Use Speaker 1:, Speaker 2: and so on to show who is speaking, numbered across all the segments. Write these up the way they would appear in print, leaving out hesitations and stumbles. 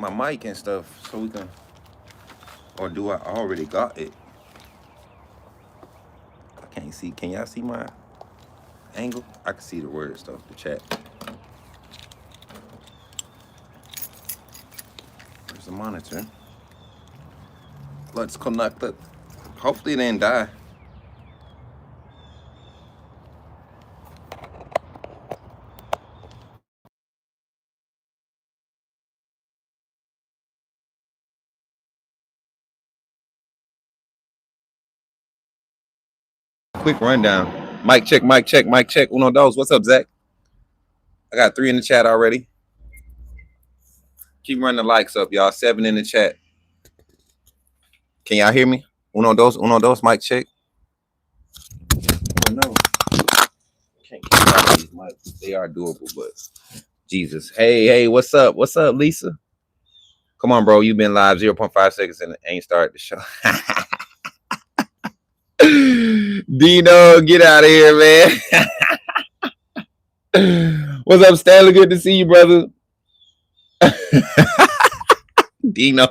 Speaker 1: my mic and stuff so we can, or do I already got it? I can't see. Can y'all see my angle? I can see the words though, the chat. There's the monitor. Let's connect it. Hopefully it didn't die. Quick rundown. Mic check, mic check, mic check. Uno dos. What's up, Zach? I got 3 in the chat already. Keep running the likes up, y'all. 7 in the chat. Can y'all hear me? Uno dos, mic check. Oh no. Can't keep all these mics. They are doable, but Jesus. Hey, what's up? What's up, Lisa? Come on, bro. You've been live 0.5 seconds and ain't started the show. Dino, get out of here, man. What's up, Stanley? Good to see you, brother. Dino,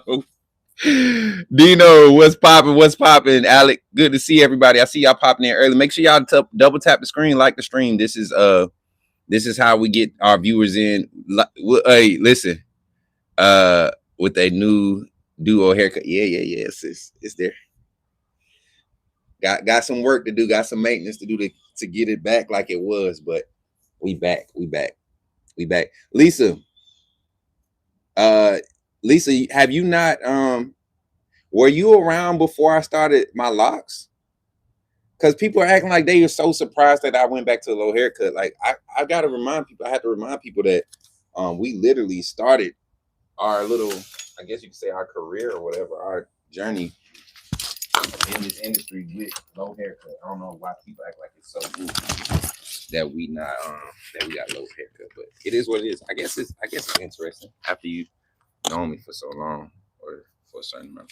Speaker 1: what's popping? What's popping? Alec, good to see everybody. I see y'all popping in early. Make sure y'all double tap the screen, like the stream. This is how we get our viewers in. Hey, listen, with a new duo haircut. Yeah. It's there. Got some work to do. Got some maintenance to do to get it back like it was. But we back. Lisa. Lisa, have you not were you around before I started my locks? Because people are acting like they are so surprised that I went back to a low haircut. Like I gotta remind people, I have to remind people that we literally started our little, I guess you could say our career or whatever, our journey in this industry with low haircut. I don't know why people act like it's so good that we got low haircut, but it is what it is. I guess it's interesting after you known me for so long, or for a certain amount.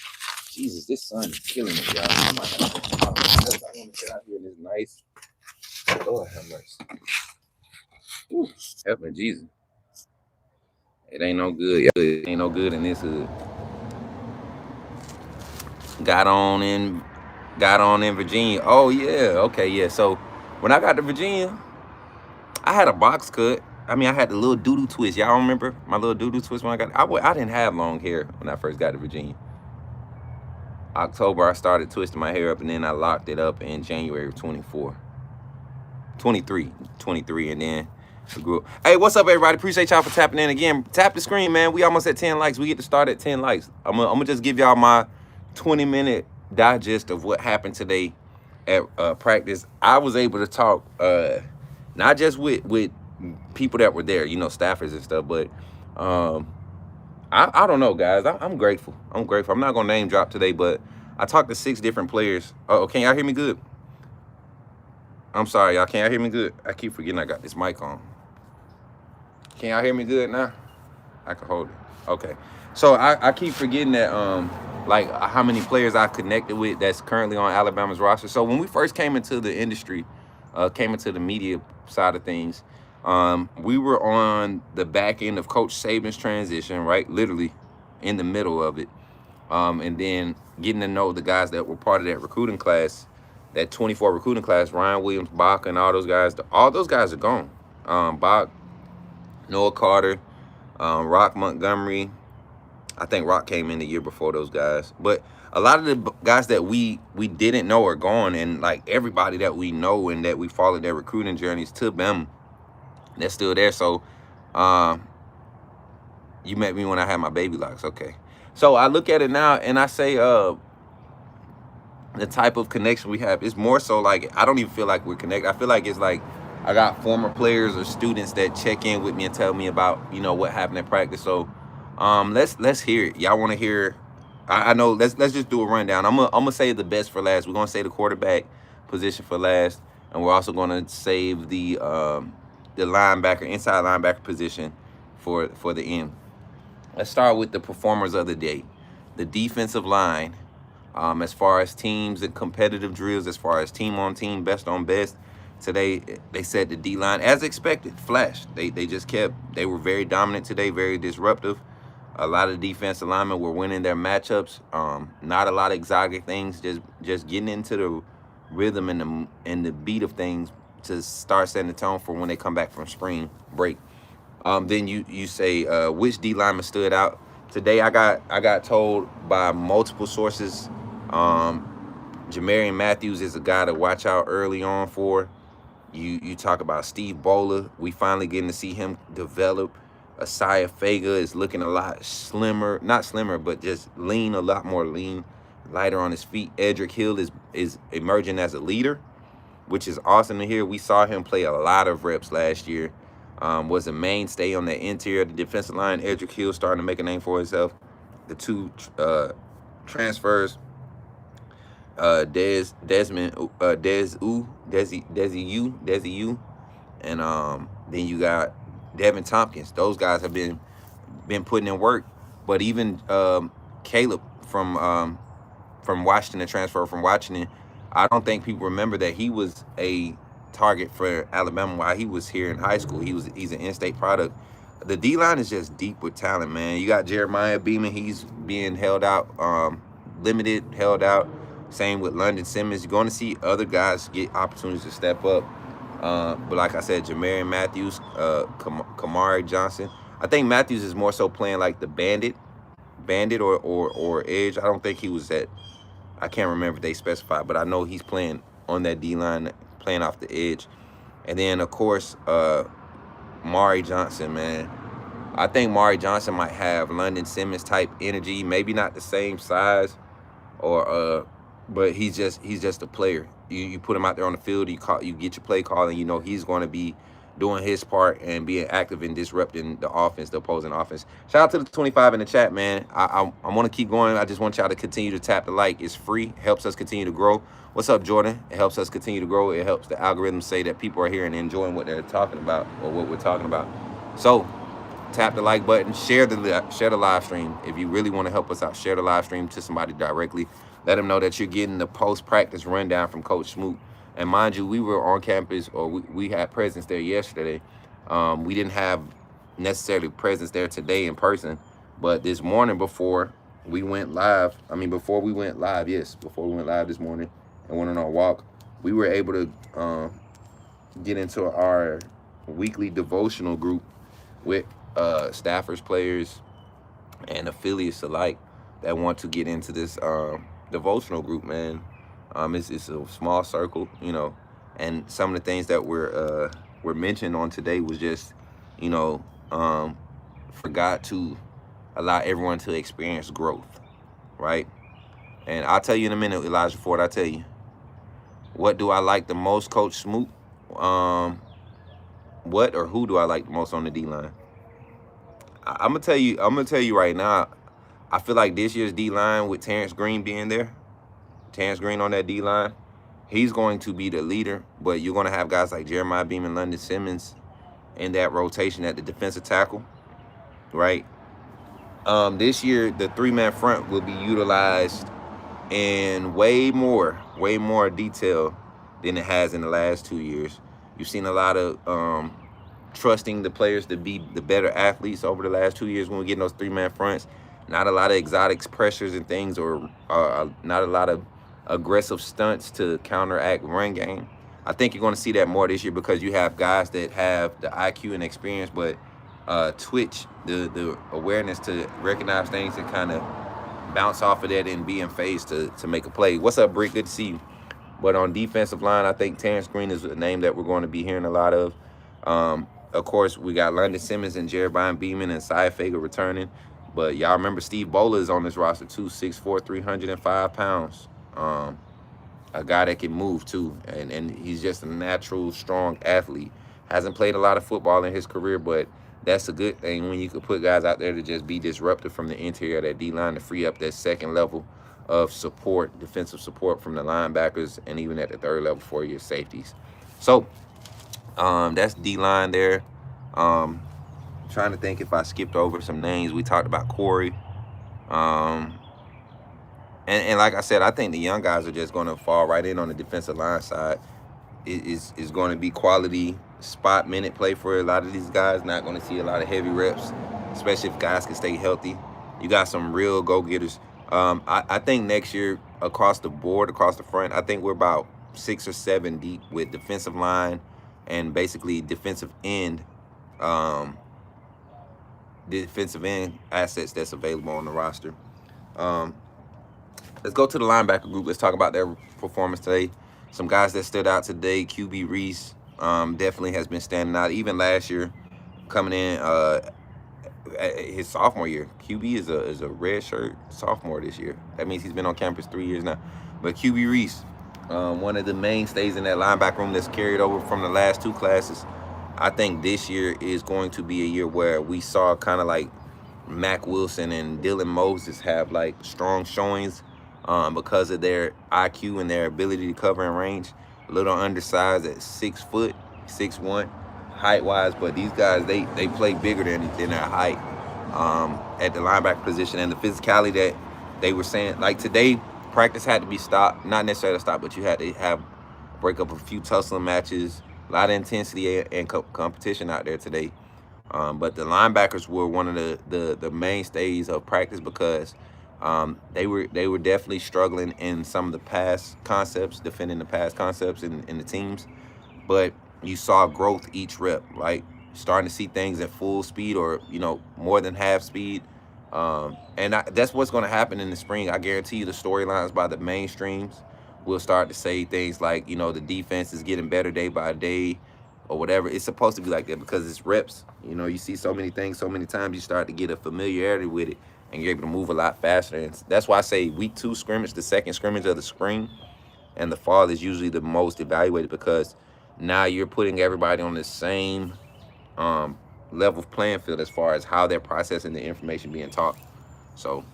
Speaker 1: Jesus, this sun is killing me, y'all. I might have to I want to get out here in this nice. Lord have mercy. Ooh, help me, Jesus. It ain't no good. It ain't no good in this hood. Got on in Virginia. Oh yeah, okay, yeah. So when I got to Virginia, I had a box cut. I mean, I had the little doo-doo twist. Y'all remember my little doo-doo twist when I didn't have long hair when I first got to Virginia. October, I started twisting my hair up, and then I locked it up in January of 23, and then I grew up. Hey, what's up, everybody? Appreciate y'all for tapping in again. Tap the screen, man. We almost at 10 likes. We get to start at 10 likes. I'm gonna just give y'all my 20-minute digest of what happened today at practice. I was able to talk not just with people that were there, staffers and stuff, but I don't know, guys. I'm grateful. I'm not gonna name drop today, but I talked to 6 different players. Oh, can y'all hear me good? I'm sorry, y'all. Can y'all hear me good? I keep forgetting I got this mic on. Can y'all hear me good now? I can hold it. Okay. So I keep forgetting that like how many players I connected with that's currently on Alabama's roster. So when we first came into the industry, came into the media side of things, we were on the back end of Coach Saban's transition, right? Literally in the middle of it. And then getting to know the guys that were part of that recruiting class, that 24 recruiting class, Ryan Williams, Bach, and all those guys. All those guys are gone. Bach, Noah Carter, Rock Montgomery. I think Rock came in the year before those guys. But a lot of the guys that we didn't know are gone, and like everybody that we know and that we followed their recruiting journeys to them, they're still there. So you met me when I had my baby locks. Okay. So I look at it now and I say the type of connection we have is more so like I don't even feel like we're connected. I feel like it's like I got former players or students that check in with me and tell me about, what happened at practice. So let's hear it. Y'all want to hear? I know. Let's just do a rundown. I'm gonna say the best for last. We're gonna say the quarterback position for last, and we're also gonna save the linebacker, inside linebacker position for the end. Let's start with the performers of the day. The defensive line, as far as teams and competitive drills, as far as team on team, best on best. Today, they said the D-line, as expected, flashed. They were very dominant today, very disruptive. A lot of defensive linemen were winning their matchups. Not a lot of exotic things. Just getting into the rhythm and the beat of things to start setting the tone for when they come back from spring break. Then you say which D lineman stood out today. I got told by multiple sources. Jamarian Matthews is a guy to watch out early on for. You talk about Steve Bowler. We finally getting to see him develop. Asaya Faga is looking a lot slimmer, not slimmer, but just lean, a lot more lean, lighter on his feet. Edric Hill is emerging as a leader, which is awesome to hear. We saw him play a lot of reps last year. Was a mainstay on the interior of the defensive line. Edric Hill starting to make a name for himself. The two transfers, Desi U, and then you got Devin Tompkins. Those guys have been putting in work. But even Caleb from Washington, the transfer from Washington, I don't think people remember that he was a target for Alabama while he was here in high school. He's an in-state product. The D-line is just deep with talent, man. You got Jeremiah Beeman. He's being held out, limited, held out. Same with London Simmons. You're going to see other guys get opportunities to step up. But like I said, Jamarian Matthews, Kamari Johnson. I think Matthews is more so playing like the bandit or edge. I don't think he was at, I can't remember if they specified, but I know he's playing on that D-line, playing off the edge. And then, of course, Mari Johnson, man. I think Mari Johnson might have London Simmons type energy, maybe not the same size, but he's just a player. You put him out there on the field, you get your play call, and you know he's going to be doing his part and being active and disrupting the offense, the opposing offense. Shout out to the 25 in the chat, man. I want to keep going. I just want y'all to continue to tap the like. It's free. Helps us continue to grow. What's up, Jordan? It helps us continue to grow. It helps the algorithm say that people are here and enjoying what they're talking about or what we're talking about. So tap the like button. Share the live stream. If you really want to help us out, share the live stream to somebody directly. Let them know that you're getting the post-practice rundown from Coach Smook. And mind you, we were on campus, or we had presence there yesterday. We didn't have necessarily presence there today in person, but this morning before we went live this morning and went on our walk, we were able to get into our weekly devotional group with staffers, players, and affiliates alike that want to get into this devotional group, man. It's a small circle, you know, and some of the things that were mentioned on today was just, you know, for God to allow everyone to experience growth, right? And I'll tell you in a minute, Elijah Ford, I'll tell you. What do I like the most, Coach Smook? What or who do I like the most on the D-line? I'm gonna tell you right now, I feel like this year's D-line with Terrence Green being there, Terrence Green on that D-line, he's going to be the leader, but you're going to have guys like Jeremiah Beeman, London Simmons in that rotation at the defensive tackle, right? This year, the three-man front will be utilized in way more detail than it has in the last 2 years. You've seen a lot of trusting the players to be the better athletes over the last 2 years when we get in those three-man fronts. Not a lot of exotic pressures and things, or not a lot of aggressive stunts to counteract run game. I think you're going to see that more this year because you have guys that have the IQ and experience, but twitch, the awareness to recognize things and kind of bounce off of that and be in phase to make a play. What's up, Brick? Good to see you. But on defensive line, I think Terrence Green is a name that we're going to be hearing a lot of. Of course, we got London Simmons and Jeremiah Beeman and Cy Fager returning. But y'all remember Steve Bowler is on this roster too, 6'4", 305 pounds. A guy that can move too, and he's just a natural, strong athlete. Hasn't played a lot of football in his career, but that's a good thing when you can put guys out there to just be disruptive from the interior of that D-line to free up that second level of support, defensive support from the linebackers, and even at the third level for your safeties. So that's D-line there. Trying to think if I skipped over some names. We talked about Corey. And like I said, I think the young guys are just going to fall right in on the defensive line side. It is going to be quality spot minute play for a lot of these guys. Not going to see a lot of heavy reps, especially if guys can stay healthy. You got some real go-getters. I think next year across the board, across the front, I think we're about 6 or 7 deep with defensive line and basically um, defensive end assets that's available on the roster. Um, let's go to the linebacker group. Let's talk about their performance today. Some guys that stood out today. QB Reese definitely has been standing out. Even last year, coming in his sophomore year, QB is a red shirt sophomore this year. That means he's been on campus 3 years now. But QB Reese, one of the mainstays in that linebacker room that's carried over from the last 2 classes. I think this year is going to be a year where we saw kind of like Mac Wilson and Dylan Moses have like strong showings because of their IQ and their ability to cover in range. A little undersized at 6 foot, 6'1", height wise, but these guys they play bigger than their height at the linebacker position, and the physicality that they were saying like today practice had to be stopped, not necessarily stopped, but you had to have break up a few tussling matches, a lot of intensity and competition out there today. But the linebackers were one of the mainstays of practice because they were definitely struggling in some of the pass concepts, defending the pass concepts in the teams. But you saw growth each rep, like starting to see things at full speed or more than half speed. That's what's going to happen in the spring. I guarantee you the storylines by the mainstreams will start to say things like, the defense is getting better day by day or whatever. It's supposed to be like that because it's reps. You see so many things so many times, you start to get a familiarity with it and you're able to move a lot faster. And that's why I say week 2 scrimmage, the second scrimmage of the spring and the fall is usually the most evaluated because now you're putting everybody on the same level playing field as far as how they're processing the information being taught. So,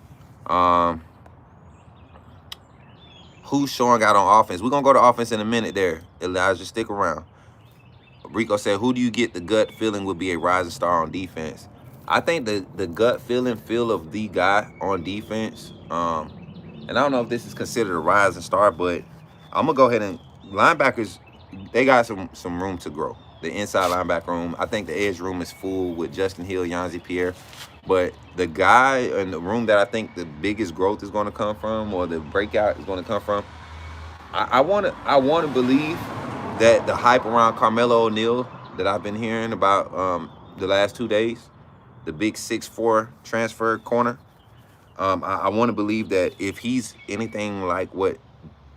Speaker 1: who's showing out on offense? We're going to go to offense in a minute there. Elijah, stick around. Rico said, who do you get the gut feeling would be a rising star on defense? I think the gut feel of the guy on defense, and I don't know if this is considered a rising star, but I'm going to go ahead and linebackers, they got some room to grow. The inside linebacker room, I think the edge room is full with Justin Hill, Yanzi Pierre. But the guy in the room that I think the biggest growth is going to come from, or the breakout is going to come from, I want to believe that the hype around Carmelo O'Neal that I've been hearing about the last 2 days, the big 6'4" transfer corner, I want to believe that if he's anything like what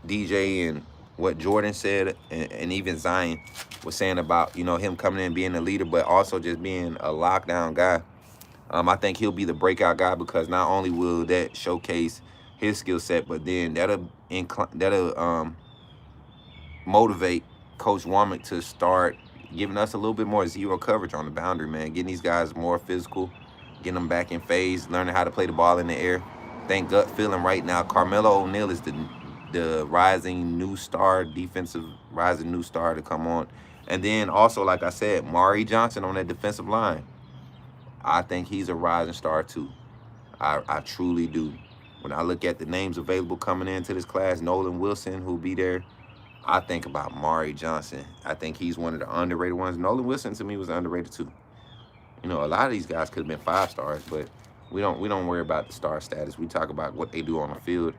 Speaker 1: DJ and what Jordan said, and even Zion was saying about him coming in being a leader, but also just being a lockdown guy. I think he'll be the breakout guy because not only will that showcase his skill set, but then that'll motivate Coach Womack to start giving us a little bit more zero coverage on the boundary, man. Getting these guys more physical, getting them back in phase, learning how to play the ball in the air. Thank gut feeling right now. Carmelo O'Neal is the rising new star, defensive rising new star to come on. And then also, like I said, Mari Johnson on that defensive line. I think he's a rising star too. I truly do. When I look at the names available coming into this class, Nolan Wilson, who'll be there, I think about Mari Johnson. I think he's one of the underrated ones. Nolan Wilson to me was underrated too. A lot of these guys could have been 5 stars, but we don't worry about the star status. We talk about what they do on the field,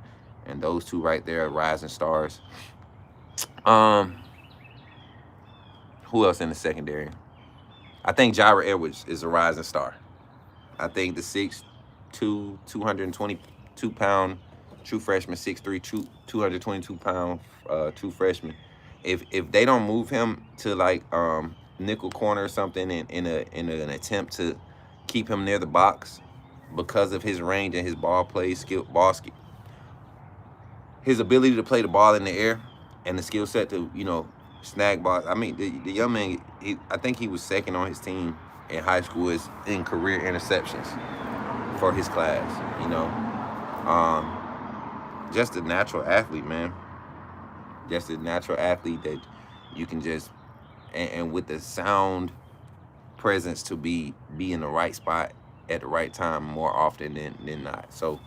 Speaker 1: and those two right there are rising stars. Who else in the secondary? I think Jaira Edwards is a rising star. I think the 6'2", 222-pound true freshman, 6'3", 222-pound true freshman. If they don't move him to like nickel corner or something in an attempt to keep him near the box because of his range and his ball skill, his ability to play the ball in the air and the skill set to snag balls. I mean, the young man, I think he was second on his team in high school in career interceptions for his class. Just a natural athlete, man. Just a natural athlete that you can just and with the sound presence to be in the right spot at the right time more often than not. So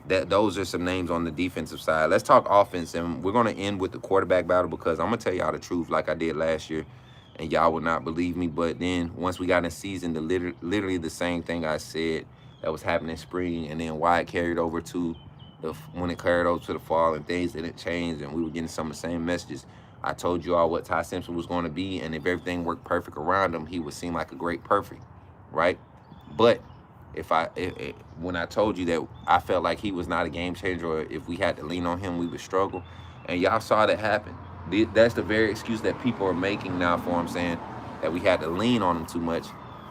Speaker 1: those are some names on the defensive side. Let's talk offense, and we're going to end with the quarterback battle because I'm going to tell y'all the truth like I did last year, and y'all would not believe me. But then once we got in the season, literally the same thing I said that was happening spring, and then why it carried over to when it carried over to the fall, and things didn't change, and we were getting some of the same messages. I told you all what Ty Simpson was going to be, and if everything worked perfect around him, he would seem like a great perfect, right? But when I told you that I felt like he was not a game changer, or if we had to lean on him, we would struggle, and y'all saw that happen. That's the very excuse that people are making now for him, saying that we had to lean on him too much.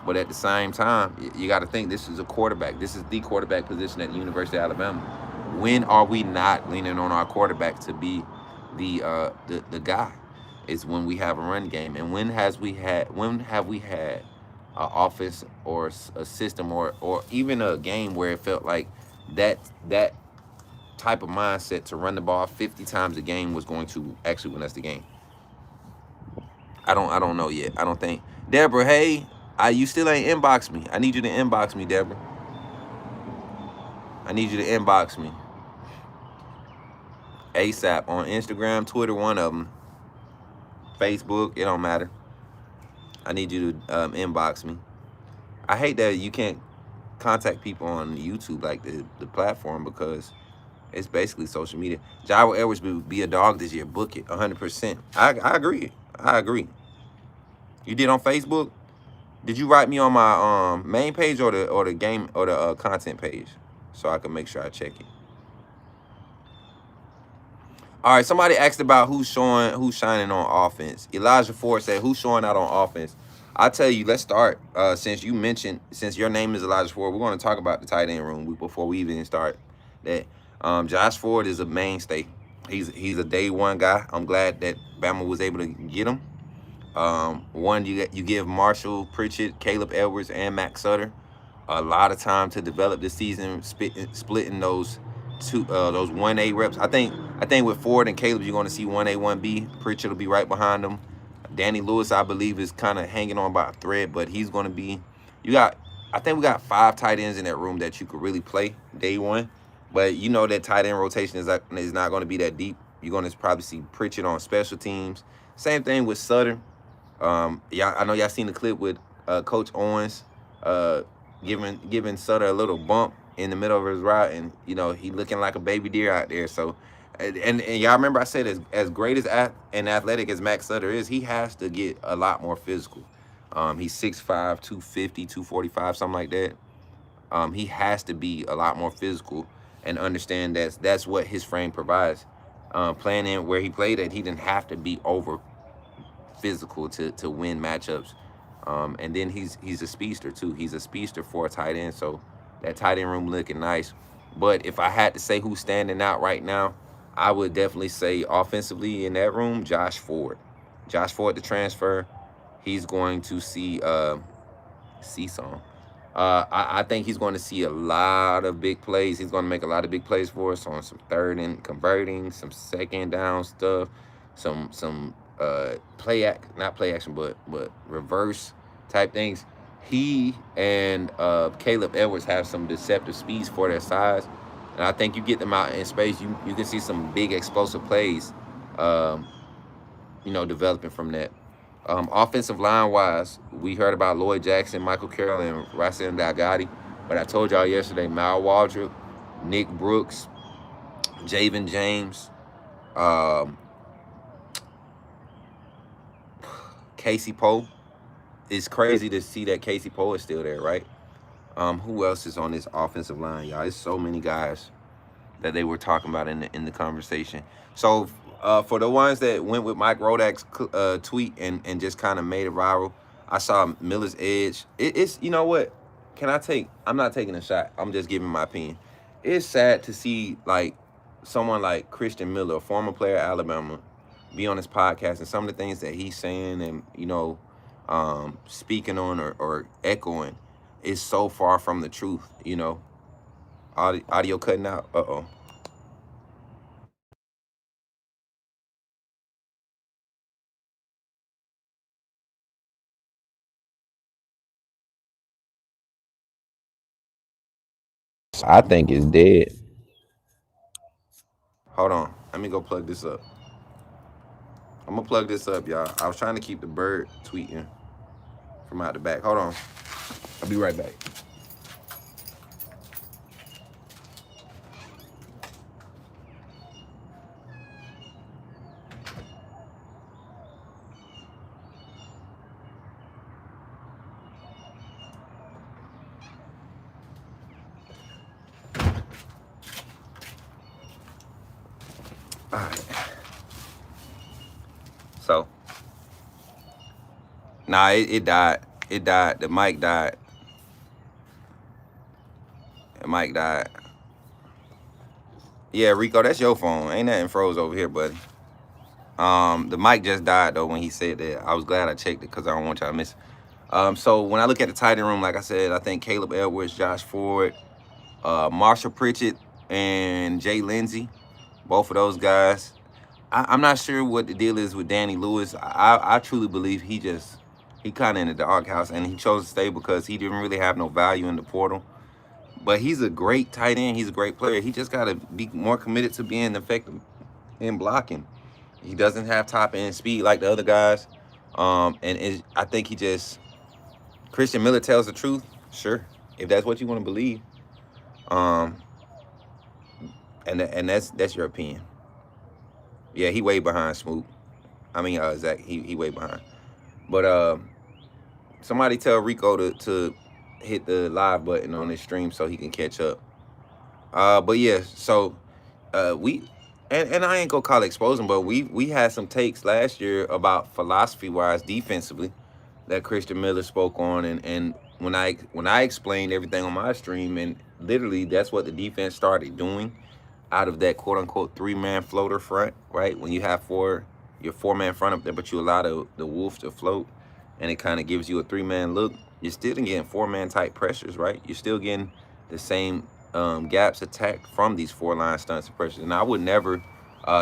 Speaker 1: But at the same time, you got to think this is a quarterback. This is the quarterback position at the University of Alabama. When are we not leaning on our quarterback to be the guy? It's when we have a run game. And when have we had an offense or a system or even a game where it felt like that type of mindset to run the ball 50 times a game was going to actually win us the game? I don't know yet. I don't think. Deborah, hey, you still ain't inbox me. I need you to inbox me, Deborah. I need you to inbox me ASAP on Instagram, Twitter, one of them. Facebook, it don't matter. I need you to inbox me. I hate that you can't contact people on YouTube, like the platform, because it's basically social media. Jairo Edwards would be a dog this year. Book it, 100%. I agree. I agree. You did on Facebook? Did you write me on my main page or the game or the content page, so I can make sure I check it? All right, somebody asked about who's shining on offense. Elijah Ford said, who's showing out on offense? I'll tell you, let's start. Since your name is Elijah Ford, we're going to talk about the tight end room before we even start that. Josh Ford is a mainstay. He's a day one guy. I'm glad that Bama was able to get him. One, you give Marshall Pritchett, Caleb Edwards, and Max Sutter a lot of time to develop this season, splitting those 1A reps. I think with Ford and Caleb, you're going to see 1A, 1B. Pritchett will be right behind them. Danny Lewis, I believe, is kind of hanging on by a thread, but he's going to be. I think we got 5 tight ends in that room that you could really play day one. But you know that tight end rotation is not going to be that deep. You're going to probably see Pritchett on special teams. Same thing with Sutter. I know y'all seen the clip with Coach Owens giving Sutter a little bump in the middle of his route, and he looking like a baby deer out there. So, and y'all remember I said as great and athletic as Max Sutter is, he has to get a lot more physical. He's 6'5", 250, 245, something like that. He has to be a lot more physical and understand that's what his frame provides. Playing in where he played at, he didn't have to be over physical to win matchups. And then he's a speedster too. He's a speedster for a tight end, so that tight end room looking nice. But if I had to say who's standing out right now, I would definitely say offensively in that room, Josh Ford. Josh Ford, the transfer, he's going to see some. I think he's going to see a lot of big plays. He's going to make a lot of big plays for us on some third and converting, some second down stuff, some not play action, but reverse type things. He and Caleb Edwards have some deceptive speeds for their size, and I think you get them out in space, you can see some big explosive plays, developing from that. Offensive line wise, we heard about Lloyd Jackson, Michael Carroll, and Rasim Dalgatti, but I told y'all yesterday, Mal Waldrop, Nick Brooks, Javen James, Casey Poe. It's crazy to see that Casey Poe is still there, right? Who else is on this offensive line, y'all? There's so many guys that they were talking about in the conversation. So for the ones that went with Mike Rodak's tweet and just kind of made it viral, I saw Miller's Edge. It's, you know what? I'm not taking a shot. I'm just giving my opinion. It's sad to see like someone like Christian Miller, a former player at Alabama, be on this podcast, and some of the things that he's saying and speaking on or echoing is so far from the truth. Audio cutting out. I think it's dead. Hold on. Let me go plug this up. I'm gonna plug this up, y'all. I was trying to keep the bird tweeting from out the back. Hold on. I'll be right back. All right. So, nah, it died. It died. The mic died. The mic died. Yeah, Rico, that's your phone. Ain't nothing froze over here, buddy. The mic just died though when he said that. I was glad I checked it because I don't want y'all to miss it. So when I look at the tight end room, like I said, I think Caleb Edwards, Josh Ford, Marshall Pritchett, and Jay Lindsey, both of those guys. I'm not sure what the deal is with Danny Lewis. I truly believe he kind of in the doghouse, and he chose to stay because he didn't really have no value in the portal. But he's a great tight end. He's a great player. He just got to be more committed to being effective in blocking. He doesn't have top end speed like the other guys. I think Christian Miller tells the truth. Sure, if that's what you want to believe. And that's your opinion. Yeah, he way behind Smook. I mean, Zach, he way behind. But somebody tell Rico to hit the live button on his stream so he can catch up. But yeah, so we and I ain't gonna call it exposing, but we had some takes last year about philosophy wise defensively that Christian Miller spoke on, and when I explained everything on my stream, and literally that's what the defense started doing out of that quote unquote 3-man floater front, right? When you have your 4-man front up there, but you allow the wolf to float, and it kind of gives you a 3-man look. You're still getting 4-man type pressures, right? You're still getting the same gaps attacked from these 4-line stunts and pressures. And I would never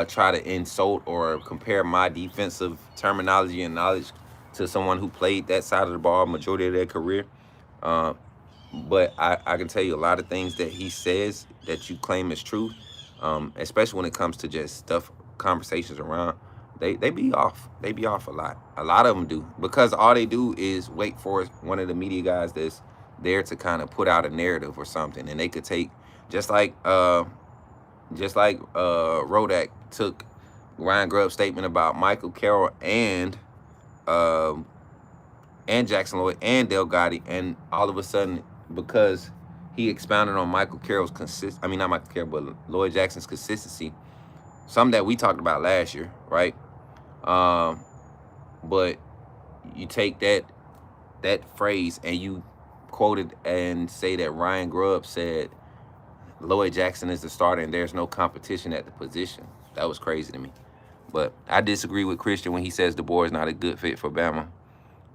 Speaker 1: try to insult or compare my defensive terminology and knowledge to someone who played that side of the ball majority of their career. But I can tell you a lot of things that he says that you claim is true, especially when it comes to just conversations around. They be off. They be off a lot. A lot of them do, because all they do is wait for one of the media guys that's there to kind of put out a narrative or something, and they could take just like Rodak took Ryan Grubb's statement about Michael Carroll and Jackson Lloyd and Del Gotti, and all of a sudden, because he expounded on Michael Carroll's not Michael Carroll, but Lloyd Jackson's consistency, something that we talked about last year, right? But you take that phrase and you quote it and say that Ryan Grubb said Lloyd Jackson is the starter and there's no competition at the position. That was crazy to me. But I disagree with Christian when he says DeBoer is not a good fit for Bama.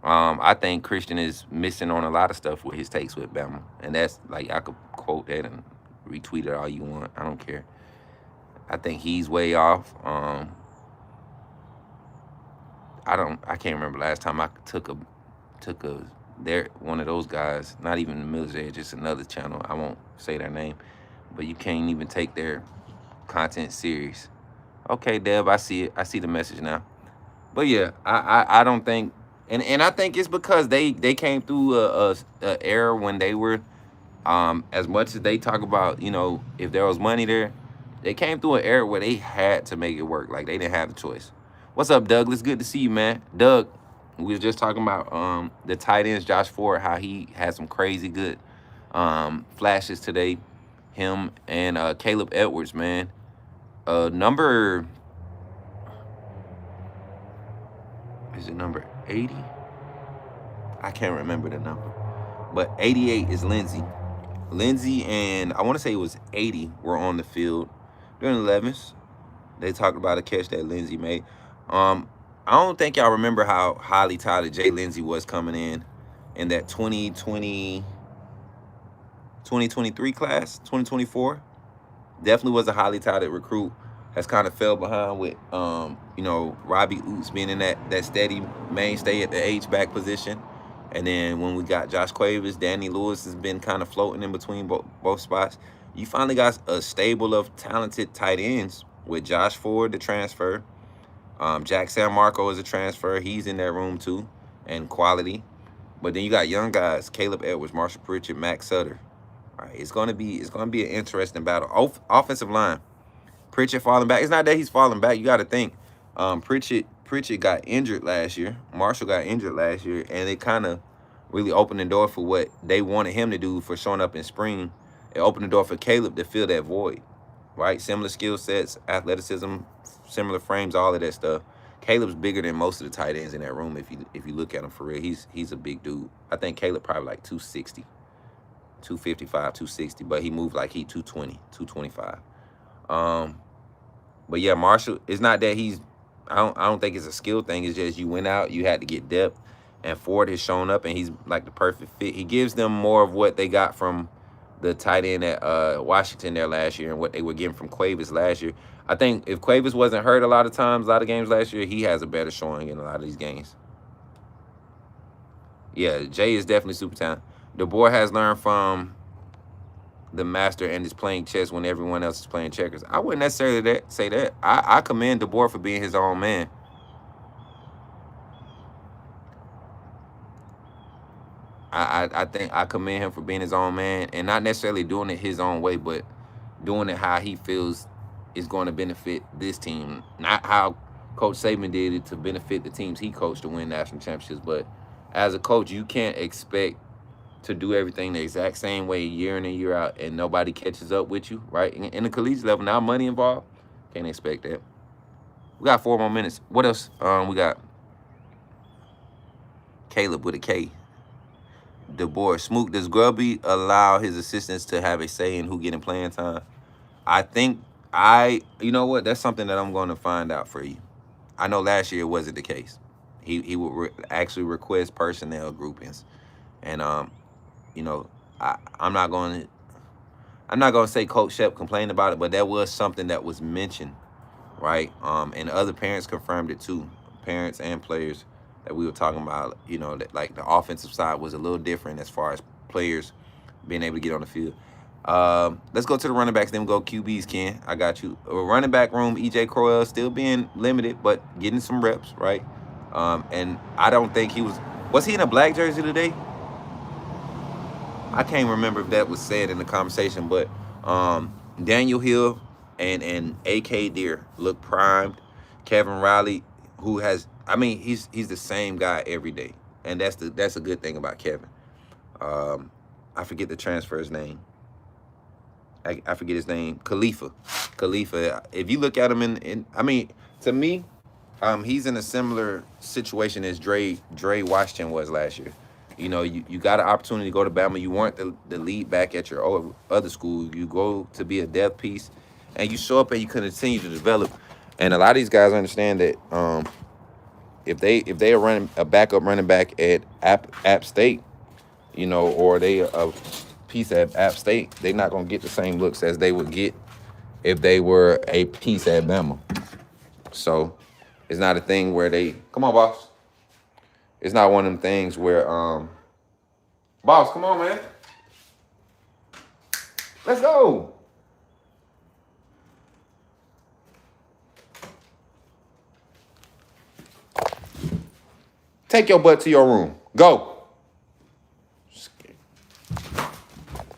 Speaker 1: I think Christian is missing on a lot of stuff with his takes with Bama. And that's like, I could quote that and retweet it all you want. I don't care. I think he's way off. I can't remember last time I took one of those guys, not even the military, just another channel. I won't say their name, but you can't even take their content serious. Okay, Deb, I see it. I see the message now. But yeah, I don't think, and I think it's because they came through a era when they were, as much as they talk about, if there was money there, they came through an era where they had to make it work. Like, they didn't have the choice. What's up, Douglas? Good to see you, man. Doug, we was just talking about the tight ends, Josh Ford, how he had some crazy good flashes today. Him and Caleb Edwards, man. Number 80? I can't remember the number. But 88 is Lindsey. Lindsey and I want to say it was 80 were on the field during the 11s. They talked about a catch that Lindsey made. I don't think y'all remember how highly touted Jay Lindsey was coming in that 2023 class, 2024. Definitely was a highly touted recruit. Has kind of fell behind with, Robbie Oots being in that steady mainstay at the H-back position. And then when we got Josh Quavers, Danny Lewis has been kind of floating in between both spots. You finally got a stable of talented tight ends with Josh Ford, the transfer. Jack San Marco is a transfer. He's in that room too, and quality. But then you got young guys: Caleb Edwards, Marshall Pritchett, Max Sutter. All right, it's gonna be an interesting battle. Offensive line, Pritchett falling back. It's not that he's falling back. You got to think. Pritchett got injured last year. Marshall got injured last year, and it kind of really opened the door for what they wanted him to do for showing up in spring. It opened the door for Caleb to fill that void, right? Similar skill sets, athleticism, similar frames, all of that stuff. Caleb's bigger than most of the tight ends in that room. If you look at him for real, he's a big dude. I think Caleb probably like 260, 255, 260, but he moved like he 220, 225. But yeah, Marshall, it's not that he's I don't think it's a skill thing. It's just you went out, you had to get depth, and Ford has shown up, and he's like the perfect fit. He gives them more of what they got from the tight end at Washington there last year and what they were getting from Quavis last year. I think if Quavis wasn't hurt a lot of times, a lot of games last year, he has a better showing in a lot of these games. Yeah, Jay is definitely super talented. The boy has learned from the master and is playing chess when everyone else is playing checkers. I wouldn't necessarily say that. I commend DeBoer for being his own man. I think I commend him for being his own man and not necessarily doing it his own way, but doing it how he feels is going to benefit this team. Not how Coach Saban did it to benefit the teams he coached to win national championships. But as a coach, you can't expect to do everything the exact same way year in and year out, and nobody catches up with you, right? In the collegiate level, now money involved, can't expect that. We got 4 more minutes. What else? We got Caleb with a K. DeBoer. Smook, does Grubby allow his assistants to have a say in who getting playing time? I think you know what? That's something that I'm going to find out for you. I know last year it wasn't the case. He would actually request personnel groupings, and you know, I'm not going to say Coach Shep complained about it, but that was something that was mentioned, right? And other parents confirmed it too, parents and players that we were talking about. You know, that like the offensive side was a little different as far as players being able to get on the field. Let's go to the running backs, then we'll go QBs, Ken. I got you. Running back room, EJ Crowell still being limited, but getting some reps, right? And I don't think was he in a black jersey today? I can't remember if that was said in the conversation, but Daniel Hill and AK Deer look primed. Kevin Riley, who has, I mean, he's the same guy every day, and that's a good thing about Kevin. I forget the transfer's name. I forget his name. Khalifa. If you look at him I mean, to me, he's in a similar situation as Dre Washington was last year. You know, you got an opportunity to go to Bama. You weren't the lead back at your other school. You go to be a depth piece, and you show up and you continue to develop. And a lot of these guys understand that if they are running a backup running back at App State, you know, or they a piece at App State, they're not gonna get the same looks as they would get if they were a piece at Bama. So it's not a thing where they come on, boss. It's not one of them things where boss, come on, man. Let's go. Take your butt to your room. Go.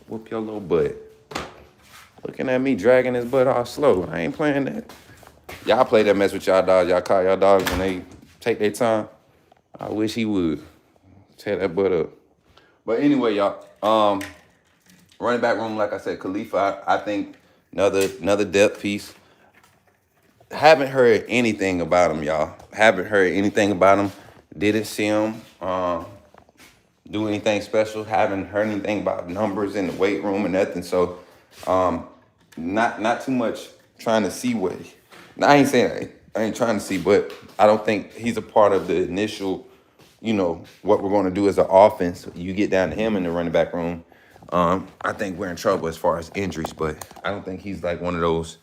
Speaker 1: Whoop your little butt. Looking at me dragging his butt all slow. I ain't playing that. Y'all play that mess with y'all dogs. Y'all call y'all dogs when they take their time. I wish he would. Tear that butt up. But anyway, y'all. Running back room, like I said, Khalifa, I think another depth piece. Haven't heard anything about him, y'all. Haven't heard anything about him. Didn't see him do anything special. Haven't heard anything about numbers in the weight room or nothing. So, not too much trying to see what. I ain't saying I ain't trying to see, but I don't think he's a part of the initial, you know, what we're going to do as an offense. You get down to him in the running back room. I think we're in trouble as far as injuries, but I don't think he's like one of those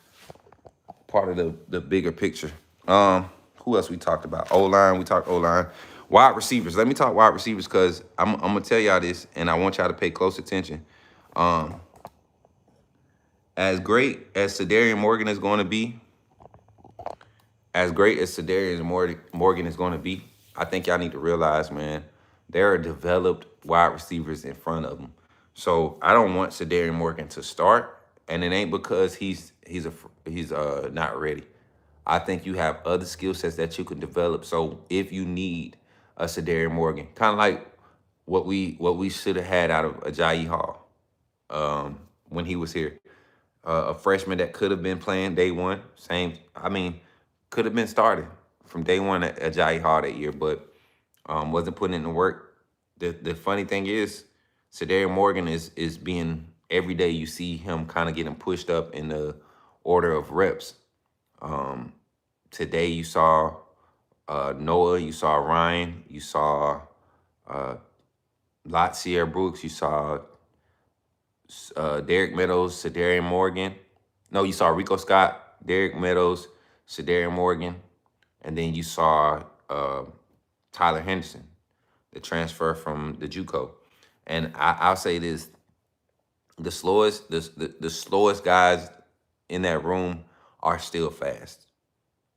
Speaker 1: part of the bigger picture. Who else we talked about? O-line, we talked O-line. Wide receivers. Let me talk wide receivers because I'm going to tell y'all this, and I want y'all to pay close attention. As great as Sedarian Morgan is going to be, I think y'all need to realize, man, there are developed wide receivers in front of them. So I don't want Sedarian Morgan to start, and it ain't because he's not ready. I think you have other skill sets that you can develop. So if you need a Sedarian Morgan, kind of like what we should have had out of Ajayi Hall when he was here, a freshman that could have been playing day one. Same. I mean, Could have been starting from day one at Ajayi Hall that year, but wasn't putting in the work. The funny thing is, Cedarian Morgan is being every day you see him kind of getting pushed up in the order of reps. Um, Today you saw Noah, you saw Ryan, you saw uh, Lot Sierra Brooks, you saw Derek Meadows, Cedarian Morgan. No, you saw Rico Scott, Derek Meadows, Cedarian Morgan, and then you saw Tyler Henderson, the transfer from the JUCO. And I'll say this: the slowest guys in that room are still fast.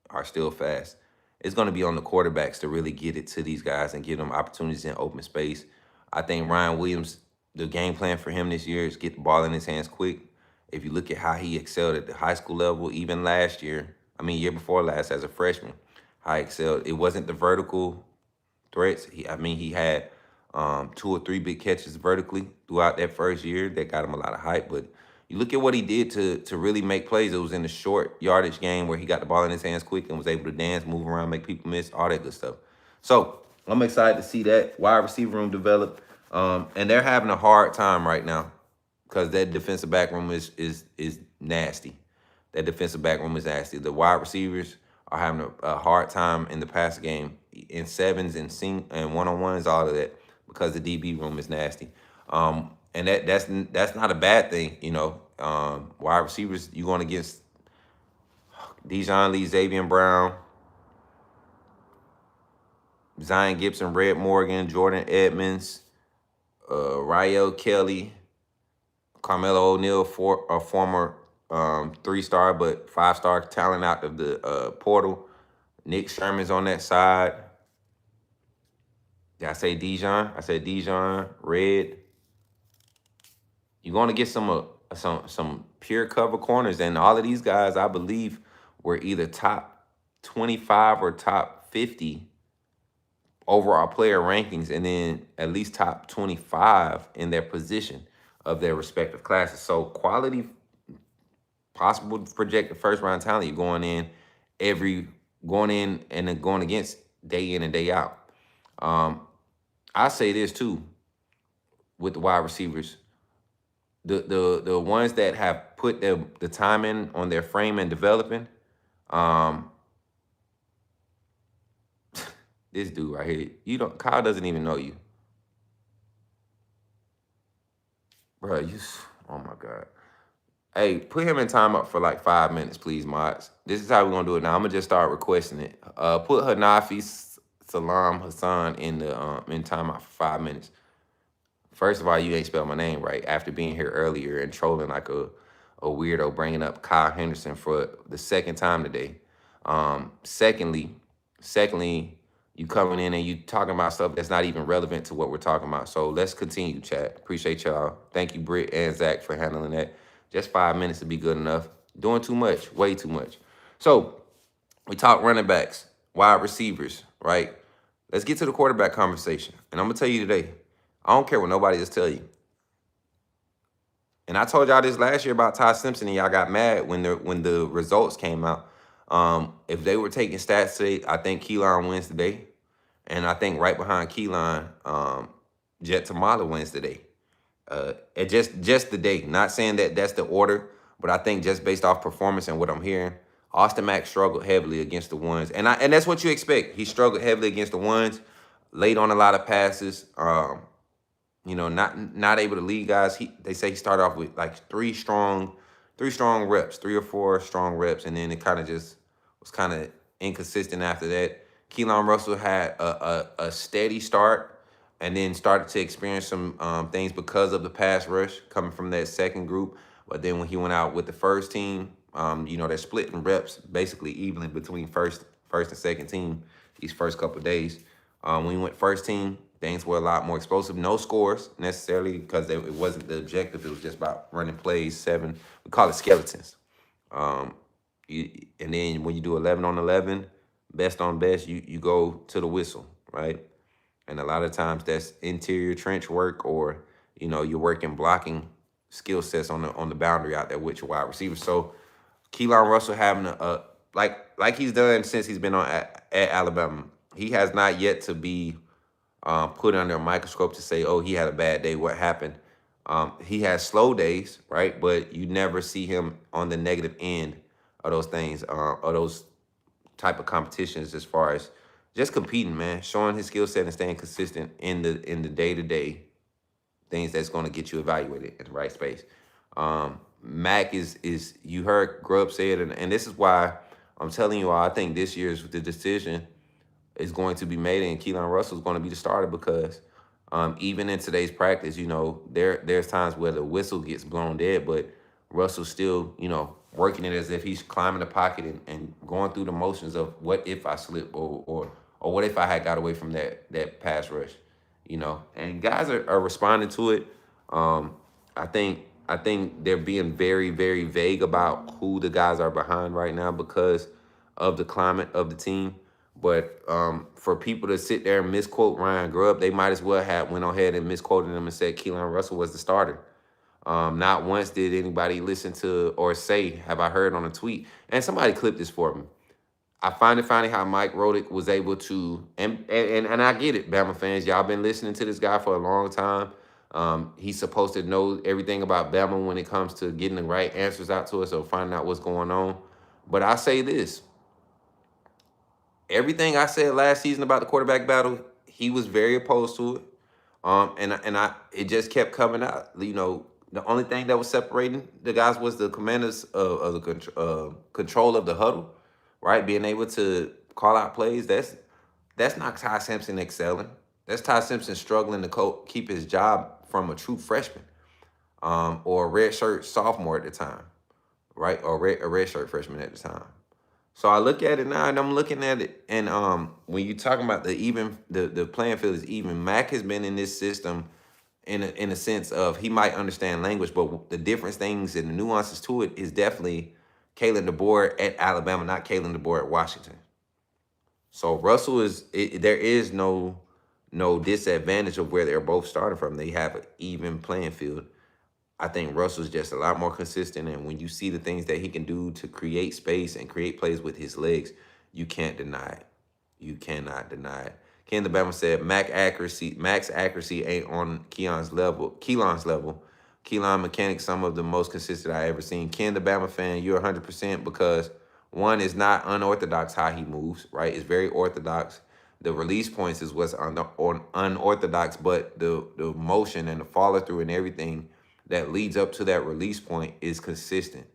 Speaker 1: Are still fast. It's going to be on the quarterbacks to really get it to these guys and give them opportunities in open space. I think Ryan Williams, the game plan for him this year is get the ball in his hands quick. If you look at how he excelled at the high school level, even last year, year before last as a freshman, how he excelled. It wasn't the vertical threats. He had 2 or 3 big catches vertically throughout that first year that got him a lot of hype. But you look at what he did to really make plays. It was in the short yardage game where he got the ball in his hands quick and was able to dance, move around, make people miss, all that good stuff. So I'm excited to see that wide receiver room develop. And they're having a hard time right now because that defensive back room is nasty. That defensive back room is nasty. The wide receivers are having a hard time in the pass game, in sevens and one-on-ones, all of that, because the DB room is nasty. And that's not a bad thing, Wide receivers, you're going against Dijon Lee, Xavier Brown, Zion Gibson, Red Morgan, Jordan Edmonds, Rael Kelly, Carmelo O'Neal, a former 3-star but 5-star talent out of the portal. Nick Sherman's on that side. Did I say Dijon? I said Dijon, Red. You're going to get some pure cover corners, and all of these guys, I believe, were either top 25 or top 50 overall player rankings, and then at least top 25 in their position of their respective classes. So quality, possible projected first-round talent, you're going in and then going against day in and day out. I say this too with the wide receivers. The ones that have put the time in on their frame and developing, this dude right here, Kyle doesn't even know you. Bro, oh my God. Hey, put him in timeout for like 5 minutes, please, mods. This is how we're gonna do it now. I'm gonna just start requesting it. Put Hanafi Salam Hassan in timeout for 5 minutes. First of all, you ain't spelled my name right after being here earlier and trolling like a weirdo, bringing up Kyle Henderson for the second time today. Secondly, you coming in and you talking about stuff that's not even relevant to what we're talking about. So let's continue, chat. Appreciate y'all. Thank you, Britt and Zach, for handling that. Just 5 minutes to be good enough. Doing too much, way too much. So we talk running backs, wide receivers, right? Let's get to the quarterback conversation. And I'm going to tell you today, I don't care what nobody else tell you. And I told y'all this last year about Ty Simpson, and y'all got mad when the results came out. If they were taking stats today, I think Keelan wins today. And I think right behind Keelan, Jet Tamala wins today. Just the day. Not saying that that's the order, but I think just based off performance and what I'm hearing, Austin Mack struggled heavily against the ones. And that's what you expect. He struggled heavily against the ones, late on a lot of passes. Not able to lead guys. They say he started off with like 3 strong reps, 3 or 4 strong reps, and then it kind of just was kind of inconsistent after that. Keelan Russell had a steady start and then started to experience some things because of the pass rush coming from that second group. But then when he went out with the first team, they're splitting reps basically evenly between first and second team these first couple of days. When he went first team, things were a lot more explosive. No scores necessarily because it wasn't the objective. It was just about running plays, 7. We call it skeletons. And then when you do 11 on 11, best on best, you go to the whistle, right? And a lot of times that's interior trench work, or you're working blocking skill sets on the boundary out there with your wide receivers. So Keelan Russell having like like he's done since he's been at Alabama. He has not yet to be put under a microscope to say, oh, he had a bad day. What happened? He has slow days, right? But you never see him on the negative end of those things, or those type of competitions, as far as just competing, man, showing his skill set and staying consistent in the day to day things that's going to get you evaluated in the right space. Mac is you heard Grubb say it, and this is why I'm telling you all, I think this year's the decision is going to be made, and Keelan Russell is going to be the starter, because even in today's practice, there's times where the whistle gets blown dead, but Russell's still, working it as if he's climbing the pocket and going through the motions of what if I slip, or what if I had got away from that pass rush, and guys are responding to it. I think they're being very, very vague about who the guys are behind right now because of the climate of the team. But for people to sit there and misquote Ryan Grubb, they might as well have went ahead and misquoted him and said Keelan Russell was the starter. Not once did anybody listen to or say, have I heard on a tweet? And somebody clipped this for me. I find it funny how Mike Rodick was able to, and I get it, Bama fans. Y'all been listening to this guy for a long time. He's supposed to know everything about Bama when it comes to getting the right answers out to us or finding out what's going on. But I say this. Everything I said last season about the quarterback battle, he was very opposed to it. And it just kept coming out. The only thing that was separating the guys was the commanders of the control of the huddle, right? Being able to call out plays. That's not Ty Simpson excelling. That's Ty Simpson struggling to keep his job from a true freshman, or a redshirt sophomore at the time, right? Or a redshirt freshman at the time. So I look at it now, and I'm looking at it, and when you're talking about the playing field is even. Mac has been in this system in a sense of he might understand language, but the different things and the nuances to it is definitely Kalen DeBoer at Alabama, not Kalen DeBoer at Washington. So Russell there is no disadvantage of where they're both starting from. They have an even playing field. I think Russell's just a lot more consistent, and when you see the things that he can do to create space and create plays with his legs, you can't deny it. You cannot deny it. Ken the Bama said Mac's accuracy ain't on Keelan's level. Keelan mechanics, some of the most consistent I ever seen. Ken the Bama fan, you're 100% because one is not unorthodox how he moves, right? It's very orthodox. The release points is what's unorthodox, but the motion and the follow through and everything that leads up to that release point is consistent.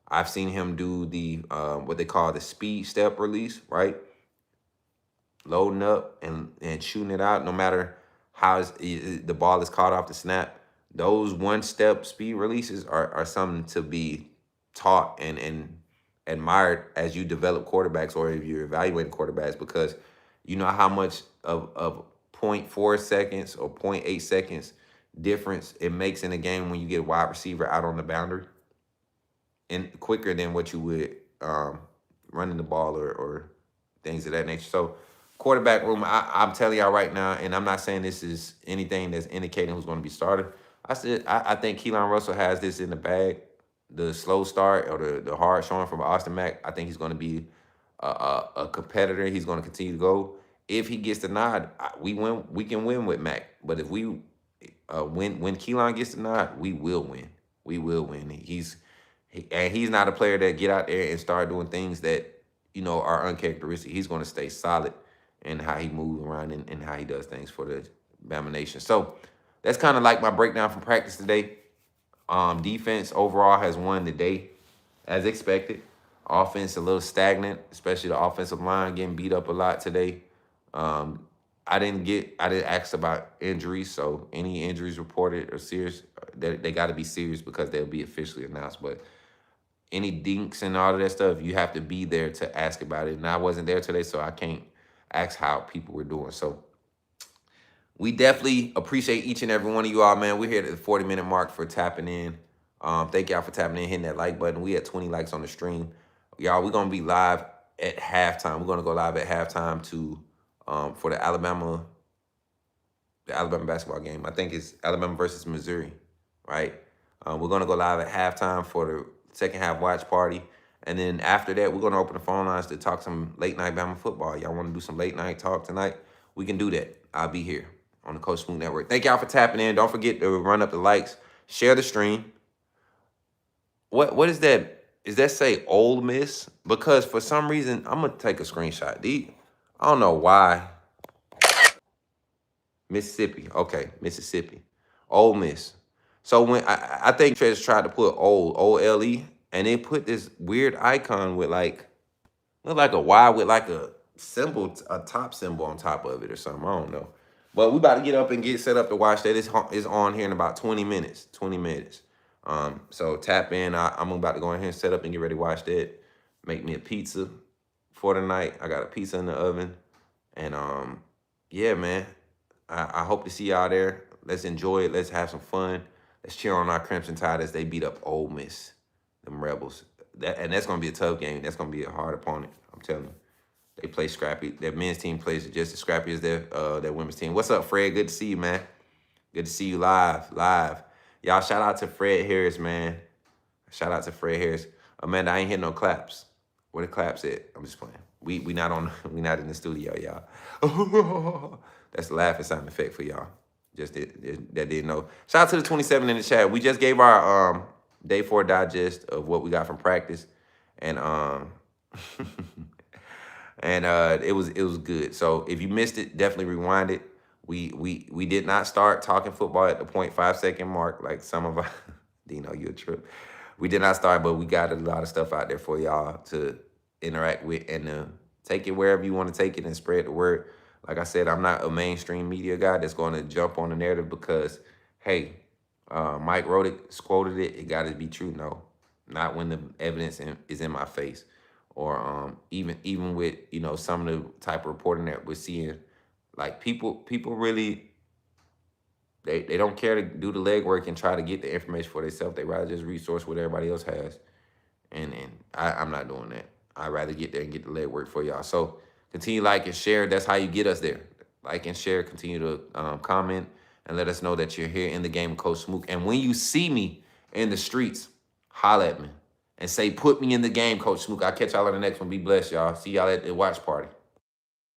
Speaker 1: I've seen him do the what they call the speed step release, right? Loading up and shooting it out, no matter how the ball is caught off the snap. Those one-step speed releases are something to be taught and admired as you develop quarterbacks, or if you're evaluating quarterbacks, because you know how much of 0.4 seconds or 0.8 seconds difference it makes in a game when you get a wide receiver out on the boundary, and quicker than what you would running the ball or things of that nature. So quarterback room, I'm telling y'all right now, and I'm not saying this is anything that's indicating who's going to be started. I think Keelan Russell has this in the bag. The slow start or the hard showing from Austin Mack, I think he's going to be a competitor. He's going to continue to go. If he gets the nod, we can win with Mac. But if when Keelan gets the nod, we will win. We will win. He's not a player that get out there and start doing things that are uncharacteristic. He's going to stay solid in how he moves around and how he does things for the Bama Nation. So that's kind of like my breakdown from practice today. Defense overall has won the day as expected. Offense a little stagnant, especially the offensive line getting beat up a lot today. I didn't ask about injuries, so any injuries reported or serious, they got to be serious because they'll be officially announced. But any dinks and all of that stuff, you have to be there to ask about it. And I wasn't there today, so I can't ask how people were doing. So we definitely appreciate each and every one of you all, man. We're here at the 40-minute mark for tapping in. Thank y'all for tapping in, hitting that like button. We had 20 likes on the stream. Y'all, we're going to be live at halftime. We're going to go live at halftime for the Alabama basketball game. I think it's Alabama versus Missouri, right? We're going to go live at halftime for the second half watch party. And then after that, we're going to open the phone lines to talk some late night Bama football. Y'all want to do some late night talk tonight? We can do that. I'll be here on the Coach Smook Network. Thank y'all for tapping in. Don't forget to run up the likes, share the stream. What is that? Is that say Ole Miss? Because for some reason, I'm going to take a screenshot. I don't know why. Mississippi. Okay, Mississippi. Ole Miss. So when I think Treasure tried to put O-L-E, and they put this weird icon with like, look like a Y with like a symbol, a top symbol on top of it or something. I don't know. But we about to get up and get set up to watch that. It's on here in about 20 minutes. 20 minutes. So tap in. I'm about to go in here and set up and get ready to watch that. Make me a pizza for the night. I got a pizza in the oven. And yeah, man. I hope to see y'all there. Let's enjoy it. Let's have some fun. Let's cheer on our Crimson Tide as they beat up Ole Miss, them Rebels. And that's going to be a tough game. That's going to be a hard opponent. I'm telling you. They play scrappy. Their men's team plays just as scrappy as their women's team. What's up, Fred? Good to see you, man. Good to see you live. Y'all, shout out to Fred Harris, man. Shout out to Fred Harris. Amanda, I ain't hitting no claps. Where the claps at? I'm just playing. We not in the studio, y'all. That's the laughing sound effect for y'all. Just that didn't know. Shout out to the 27 in the chat. We just gave our day 4 digest of what we got from practice, and and it was good. So if you missed it, definitely rewind it. We did not start talking football at the 0.5 second mark like some of our Dino, you a trip. We did not start, but we got a lot of stuff out there for y'all to interact with and take it wherever you want to take it and spread the word. Like I said, I'm not a mainstream media guy that's going to jump on the narrative because, hey, Mike wrote it, quoted it, it got to be true. No, not when the evidence is in my face. Or even with, some of the type of reporting that we're seeing. Like, people really, they don't care to do the legwork and try to get the information for themselves. They rather just resource what everybody else has. And I'm not doing that. I'd rather get there and get the legwork for y'all. So continue to like and share. That's how you get us there. Like and share. Continue to comment and let us know that you're here in the game with Coach Smook. And when you see me in the streets, holla at me and say, put me in the game, Coach Smook. I'll catch y'all on the next one. Be blessed, y'all. See y'all at the watch party.